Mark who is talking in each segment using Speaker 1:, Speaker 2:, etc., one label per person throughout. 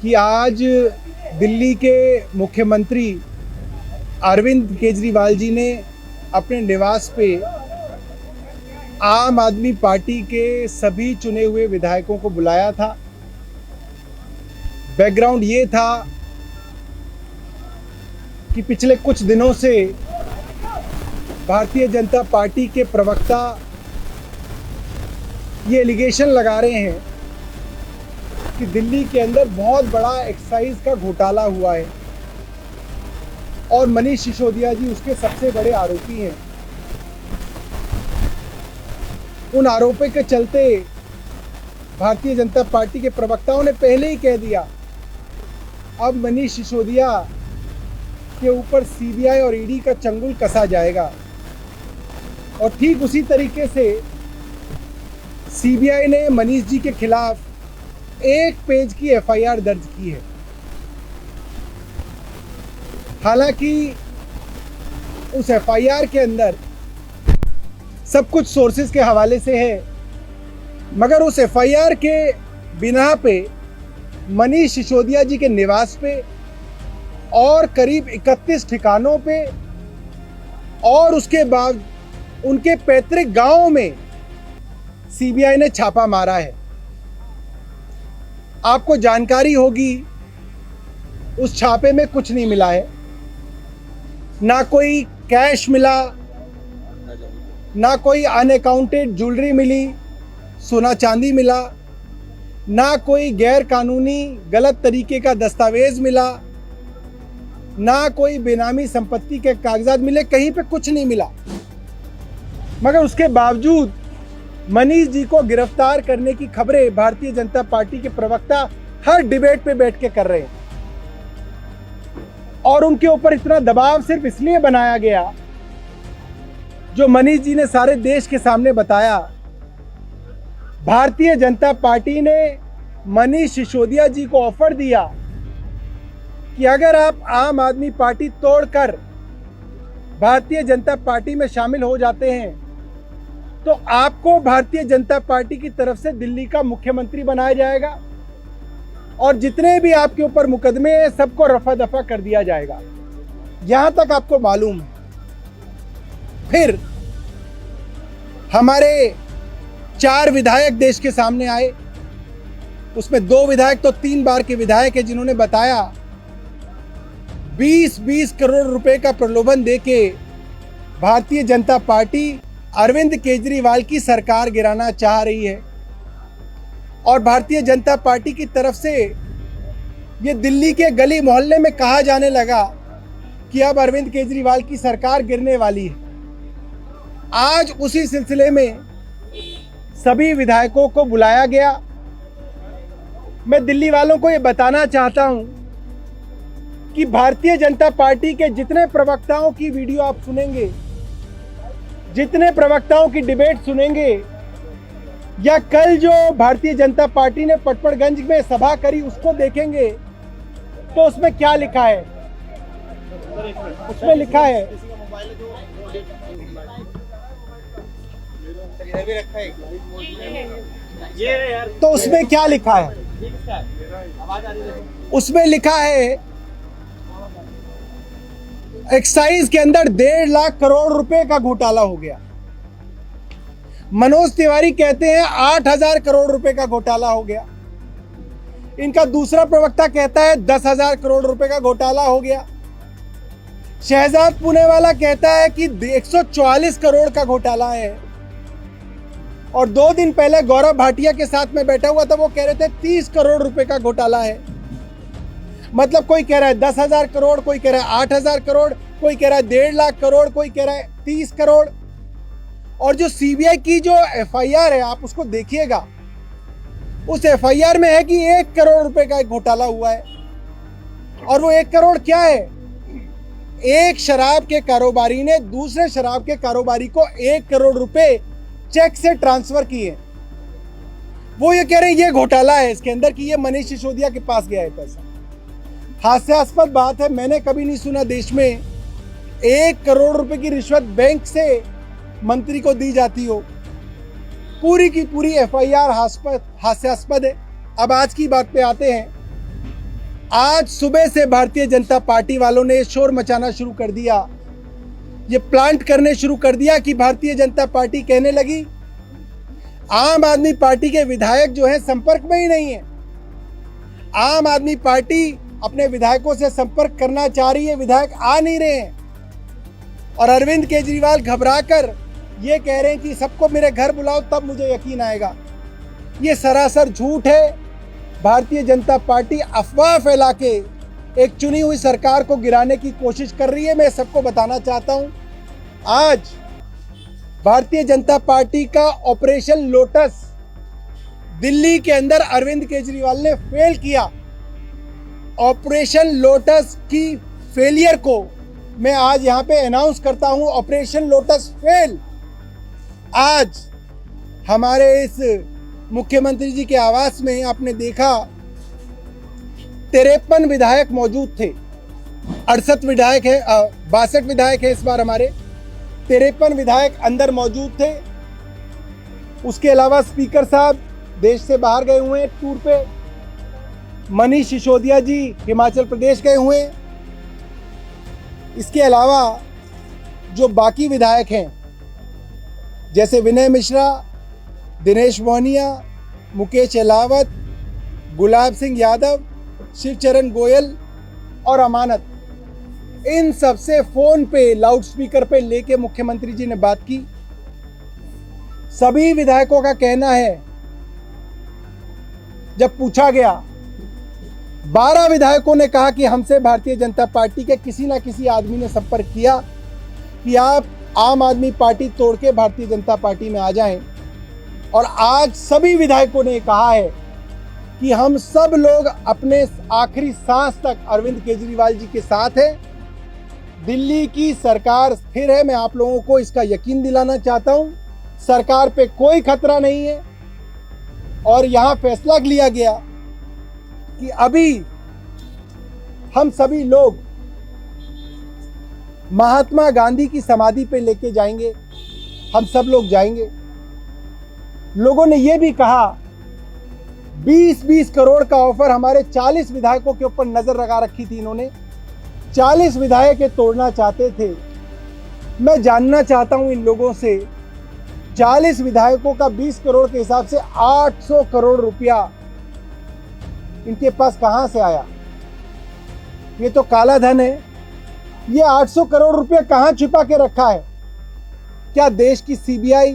Speaker 1: कि आज दिल्ली के मुख्यमंत्री अरविंद केजरीवाल जी ने अपने निवास पे आम आदमी पार्टी के सभी चुने हुए विधायकों को बुलाया था। बैकग्राउंड ये था कि पिछले कुछ दिनों से भारतीय जनता पार्टी के प्रवक्ता ये एलिगेशन लगा रहे हैं कि दिल्ली के अंदर बहुत बड़ा एक्साइज का घोटाला हुआ है और मनीष सिसोदिया जी उसके सबसे बड़े आरोपी हैं। उन आरोपों के चलते भारतीय जनता पार्टी के प्रवक्ताओं ने पहले ही कह दिया अब मनीष सिसोदिया के ऊपर सीबीआई और ईडी का चंगुल कसा जाएगा। और ठीक उसी तरीके से सीबीआई ने मनीष जी के खिलाफ 1 पेज की एफआईआर दर्ज की है। हालांकि उस एफआईआर के अंदर सब कुछ सोर्सेज के हवाले से है, मगर उस एफआईआर के बिना पे मनीष सिसोदिया जी के निवास पे और करीब 31 ठिकानों पे और उसके बाद उनके पैतृक गांवों में सीबीआई ने छापा मारा है। आपको जानकारी होगी उस छापे में कुछ नहीं मिला है, ना कोई कैश मिला, ना कोई अनअकाउंटेड ज्वेलरी मिली, सोना चांदी मिला, ना कोई गैर कानूनी गलत तरीके का दस्तावेज मिला, ना कोई बेनामी संपत्ति के कागजात मिले, कहीं पे कुछ नहीं मिला। मगर उसके बावजूद मनीष जी को गिरफ्तार करने की खबरें भारतीय जनता पार्टी के प्रवक्ता हर डिबेट पे बैठ के कर रहे हैं और उनके ऊपर इतना दबाव सिर्फ इसलिए बनाया गया, जो मनीष जी ने सारे देश के सामने बताया। भारतीय जनता पार्टी ने मनीष सिसोदिया जी को ऑफर दिया कि अगर आप आम आदमी पार्टी तोड़कर भारतीय जनता पार्टी में शामिल हो जाते हैं तो आपको भारतीय जनता पार्टी की तरफ से दिल्ली का मुख्यमंत्री बनाया जाएगा और जितने भी आपके ऊपर मुकदमे हैं सबको रफा दफा कर दिया जाएगा। यहां तक आपको मालूम है। फिर हमारे 4 विधायक देश के सामने आए, उसमें 2 विधायक तो 3 बार के विधायक हैं, जिन्होंने बताया 20-20 करोड़ रुपए का प्रलोभन देके भारतीय जनता पार्टी अरविंद केजरीवाल की सरकार गिराना चाह रही है। और भारतीय जनता पार्टी की तरफ से ये दिल्ली के गली मोहल्ले में कहा जाने लगा कि अब अरविंद केजरीवाल की सरकार गिरने वाली है। आज उसी सिलसिले में सभी विधायकों को बुलाया गया। मैं दिल्ली वालों को ये बताना चाहता हूं कि भारतीय जनता पार्टी के जितने प्रवक्ताओं की वीडियो आप सुनेंगे, जितने प्रवक्ताओं की डिबेट सुनेंगे, या कल जो भारतीय जनता पार्टी ने पटपड़गंज में सभा करी उसको देखेंगे, तो उसमें क्या लिखा है? उसमें लिखा है तो उसमें क्या लिखा है? उसमें लिखा है एक्साइज के अंदर 1.5 लाख करोड़ रुपए का घोटाला हो गया। मनोज तिवारी कहते हैं 8,000 करोड़ रुपए का घोटाला हो गया। इनका दूसरा प्रवक्ता कहता है 10,000 करोड़ रुपए का घोटाला हो गया। शहजाद पुनेवाला कहता है कि 144 करोड़ का घोटाला है। और 2 दिन पहले गौरव भाटिया के साथ में बैठा हुआ था, वो कह रहे थे 30 करोड़ रुपए का घोटाला है। मतलब कोई कह रहा है 10,000 करोड़, कोई कह रहा है 8,000 करोड़, कोई कह रहा है 1.5 लाख करोड़, कोई कह रहा है 30 करोड़। और जो सीबीआई की जो एफआईआर है आप उसको देखिएगा, उस एफआईआर में है कि 1 करोड़ रुपए का एक घोटाला हुआ है। और वो 1 करोड़ क्या है? एक शराब के कारोबारी ने दूसरे शराब के कारोबारी को 1 करोड़ रुपए चेक से ट्रांसफर किए। वो ये कह रहे हैं ये घोटाला है इसके अंदर, कि ये मनीष सिसोदिया के पास गया है पैसा। हास्यास्पद बात है, मैंने कभी नहीं सुना देश में 1 करोड़ रुपए की रिश्वत बैंक से मंत्री को दी जाती हो। पूरी की पूरी एफआईआर हास्यास्पद है। अब आज की बात पे आते हैं। आज सुबह से भारतीय जनता पार्टी वालों ने शोर मचाना शुरू कर दिया, ये प्लांट करने शुरू कर दिया कि भारतीय जनता पार्टी कहने लगी आम आदमी पार्टी के विधायक जो है संपर्क में ही नहीं है। आम आदमी पार्टी अपने विधायकों से संपर्क करना चाह रही है, विधायक आ नहीं रहे हैं। और अरविंद केजरीवाल घबराकर ये कह रहे हैं कि सबको मेरे घर बुलाओ तब मुझे यकीन आएगा। ये सरासर झूठ है। भारतीय जनता पार्टी अफवाह फैला के एक चुनी हुई सरकार को गिराने की कोशिश कर रही है। मैं सबको बताना चाहता हूं, आज भारतीय जनता पार्टी का ऑपरेशन लोटस दिल्ली के अंदर अरविंद केजरीवाल ने फेल किया। ऑपरेशन लोटस की फेलियर को मैं आज यहां पे अनाउंस करता हूं, ऑपरेशन लोटस फेल। आज हमारे इस मुख्यमंत्री जी के आवास में आपने देखा 53 विधायक मौजूद थे। 68 विधायक है, 62 विधायक है इस बार हमारे, 53 विधायक अंदर मौजूद थे। उसके अलावा स्पीकर साहब देश से बाहर गए हुए हैं टूर पे। मनीष सिसोदिया जी हिमाचल प्रदेश गए हुए हैं। इसके अलावा जो बाकी विधायक हैं जैसे विनय मिश्रा, दिनेश मोहनिया, मुकेश अहलावत, गुलाब सिंह यादव, शिवचरण गोयल और अमानत, इन सबसे फोन पे लाउडस्पीकर पे लेके मुख्यमंत्री जी ने बात की। सभी विधायकों का कहना है, जब पूछा गया 12 विधायकों ने कहा कि हमसे भारतीय जनता पार्टी के किसी ना किसी आदमी ने संपर्क किया कि आप आम आदमी पार्टी तोड़ के भारतीय जनता पार्टी में आ जाएं। और आज सभी विधायकों ने कहा है कि हम सब लोग अपने आखिरी सांस तक अरविंद केजरीवाल जी के साथ हैं। दिल्ली की सरकार स्थिर है। मैं आप लोगों को इसका यकीन दिलाना चाहता हूं, सरकार पे कोई खतरा नहीं है। और यहां फैसला लिया गया कि अभी हम सभी लोग महात्मा गांधी की समाधि पे लेके जाएंगे। हम सब लोग जाएंगे। लोगों ने यह भी कहा 20-20 करोड़ का ऑफर हमारे 40 विधायकों के ऊपर नजर लगा रखी थी। इन्होंने 40 विधायक तोड़ना चाहते थे। मैं जानना चाहता हूं इन लोगों से, 40 विधायकों का 20 करोड़ के हिसाब से 800 करोड़ रुपया इनके पास कहां से आया? ये तो काला धन है। ये 800 करोड़ रुपया कहां छिपा के रखा है? क्या देश की सीबीआई,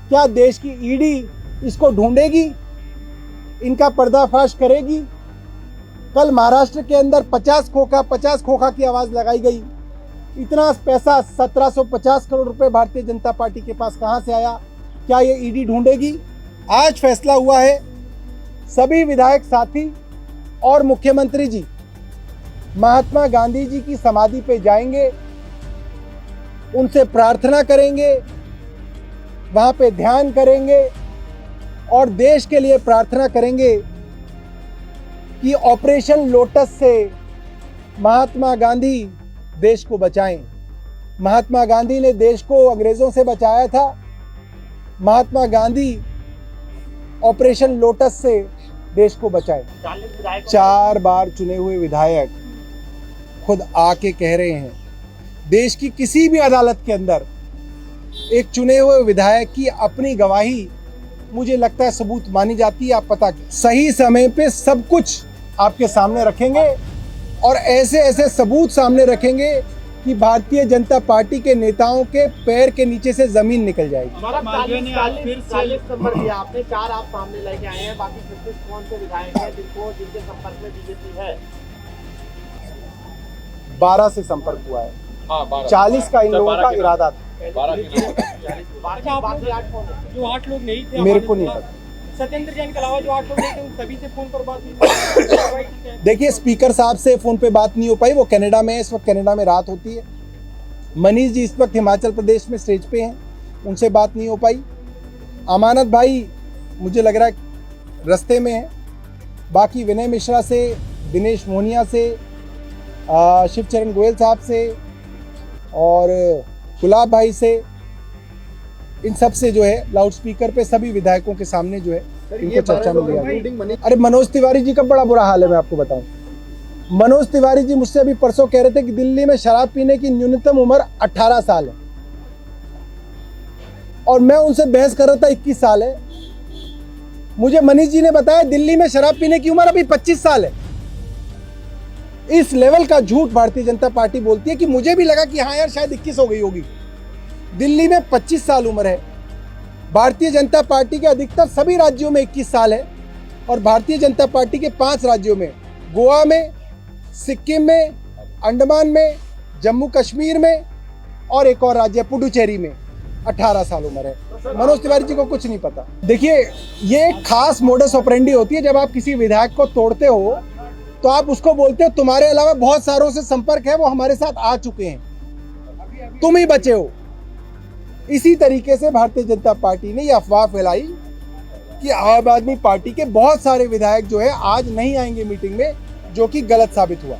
Speaker 1: क्या देश की ईडी इसको ढूंढेगी, इनका पर्दाफाश करेगी? कल महाराष्ट्र के अंदर 50 खोखा की आवाज लगाई गई। इतना पैसा 1750 करोड़ रुपए भारतीय जनता पार्टी के पास कहां से आया? क्या ये ईडी ढूंढेगी? आज फैसला हुआ है, सभी विधायक साथी और मुख्यमंत्री जी महात्मा गांधी जी की समाधि पे जाएंगे, उनसे प्रार्थना करेंगे, वहां पे ध्यान करेंगे और देश के लिए प्रार्थना करेंगे कि ऑपरेशन लोटस से महात्मा गांधी देश को बचाएं। महात्मा गांधी ने देश को अंग्रेजों से बचाया था। महात्मा गांधी ऑपरेशन लोटस से देश को बचाए। 4 बार चुने हुए विधायक खुद आके कह रहे हैं, देश की किसी भी अदालत के अंदर एक चुने हुए विधायक की अपनी गवाही मुझे लगता है सबूत मानी जाती है। आप पता सही समय पे सब कुछ आपके सामने रखेंगे और ऐसे ऐसे सबूत सामने रखेंगे कि भारतीय जनता पार्टी के नेताओं के पैर के नीचे से जमीन निकल जाएगी।
Speaker 2: 40 नंबर दिया आपने, 4 आप सामने लेके आए हैं, बाकी 36 कौन से विधायक हैं जिनके संपर्क में बीजेपी है?
Speaker 1: 12 से संपर्क हुआ है। 40 का इन लोगों का इरादा था।
Speaker 2: जो 8 लोग नहीं थे,
Speaker 1: मेरे को नहीं पता।
Speaker 2: सत्येंद्र जैन के अलावा जो 8 लोग नहीं थे उन सभी से फोन पर बात हुई।
Speaker 1: देखिए, स्पीकर साहब से फोन पे बात नहीं हो पाई, वो कनाडा में है, इस वक्त कनाडा में रात होती है। मनीष जी इस वक्त हिमाचल प्रदेश में स्टेज पे हैं, उनसे बात नहीं हो पाई। अमानत भाई मुझे लग रहा है रास्ते में है। बाकी विनय मिश्रा से, दिनेश मोहनिया से, शिवचरण गोयल साहब से और गुलाब भाई से, इन सब से जो है लाउडस्पीकर पे सभी विधायकों के सामने जो है इनको चर्चा में लिया। अरे मनोज तिवारी जी का बड़ा बुरा हाल है, मैं आपको बताऊं। मनोज तिवारी जी मुझसे अभी परसों कह रहे थे कि दिल्ली में शराब पीने की न्यूनतम उम्र 18 साल है, और मैं उनसे बहस कर रहा था 21 साल है। मुझे मनीष जी ने बताया दिल्ली में शराब पीने की उम्र अभी 25 साल है। इस लेवल का झूठ भारतीय जनता पार्टी बोलती है कि मुझे भी लगा कि हाँ यार शायद 21 हो गई होगी। दिल्ली में 25 साल उम्र है। भारतीय जनता पार्टी के अधिकतर सभी राज्यों में 21 साल है, और भारतीय जनता पार्टी के 5 राज्यों में, गोवा में, सिक्किम में, अंडमान में, जम्मू कश्मीर में और एक और राज्य पुडुचेरी में 18 साल उम्र है। मनोज तिवारी जी को कुछ नहीं पता। देखिए, ये एक खास मोडस ऑपरेंडी होती है। जब आप किसी विधायक को तोड़ते हो तो आप उसको बोलते हो तुम्हारे अलावा बहुत सारों से संपर्क है, वो हमारे साथ आ चुके हैं, तुम ही बचे हो। इसी तरीके से भारतीय जनता पार्टी ने यह अफवाह फैलाई कि आम आदमी पार्टी के बहुत सारे विधायक जो है आज नहीं आएंगे मीटिंग में, जो कि गलत साबित हुआ।